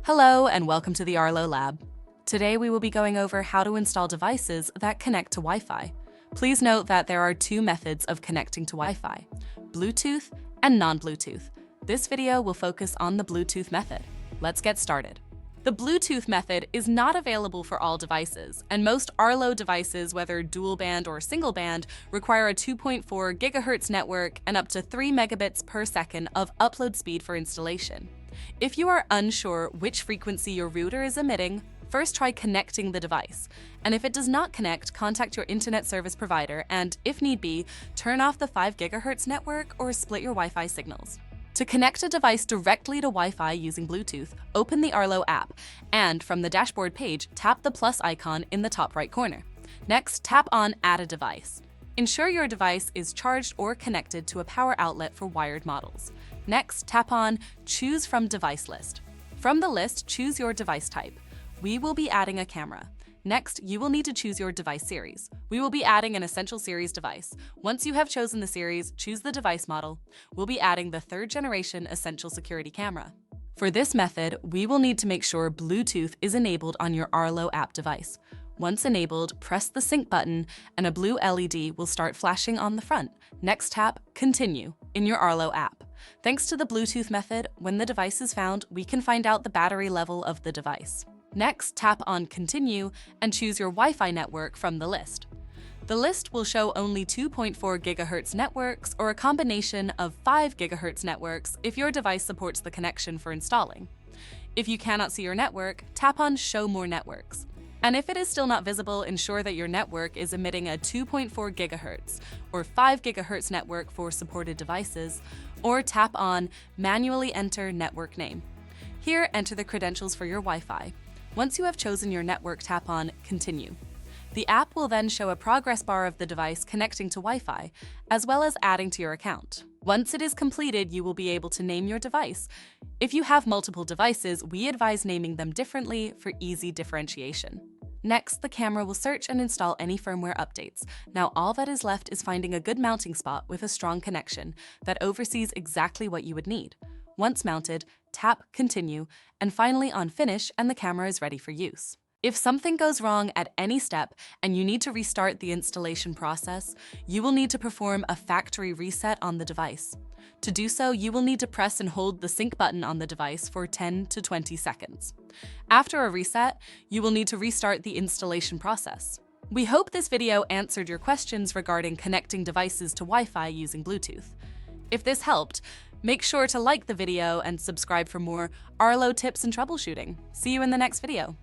Hello and welcome to the Arlo Lab. Today we will be going over how to install devices that connect to Wi-Fi. Please note that there are two methods of connecting to Wi-Fi, Bluetooth and non-Bluetooth. This video will focus on the Bluetooth method. Let's get started. The Bluetooth method is not available for all devices, and most Arlo devices, whether dual band or single band, require a 2.4 GHz network and up to 3 megabits per second of upload speed for installation. If you are unsure which frequency your router is emitting, first try connecting the device. And if it does not connect, contact your internet service provider and, if need be, turn off the 5 GHz network or split your Wi-Fi signals. To connect a device directly to Wi-Fi using Bluetooth, open the Arlo app, and from the dashboard page, tap the plus icon in the top right corner. Next, tap on Add a Device. Ensure your device is charged or connected to a power outlet for wired models. Next, tap on Choose from Device List. From the list, choose your device type. We will be adding a camera. Next, you will need to choose your device series. We will be adding an Essential Series device. Once you have chosen the series, choose the device model. We'll be adding the 3rd generation Essential Security camera. For this method, we will need to make sure Bluetooth is enabled on your Arlo app device. Once enabled, press the sync button and a blue LED will start flashing on the front. Next, tap Continue in your Arlo app. Thanks to the Bluetooth method, when the device is found, we can find out the battery level of the device. Next, tap on Continue and choose your Wi-Fi network from the list. The list will show only 2.4 GHz networks or a combination of 5 GHz networks if your device supports the connection for installing. If you cannot see your network, tap on Show More Networks. And if it is still not visible, ensure that your network is emitting a 2.4 GHz or 5 GHz network for supported devices, or tap on Manually Enter Network Name. Here, enter the credentials for your Wi-Fi. Once you have chosen your network, tap on Continue. The app will then show a progress bar of the device connecting to Wi-Fi, as well as adding to your account. Once it is completed, you will be able to name your device. If you have multiple devices, we advise naming them differently for easy differentiation. Next, the camera will search and install any firmware updates. Now all that is left is finding a good mounting spot with a strong connection that oversees exactly what you would need. Once mounted, tap Continue, and finally on Finish, and the camera is ready for use. If something goes wrong at any step and you need to restart the installation process, you will need to perform a factory reset on the device. To do so, you will need to press and hold the sync button on the device for 10 to 20 seconds. After a reset, you will need to restart the installation process. We hope this video answered your questions regarding connecting devices to Wi-Fi using Bluetooth. If this helped, make sure to like the video and subscribe for more Arlo tips and troubleshooting. See you in the next video.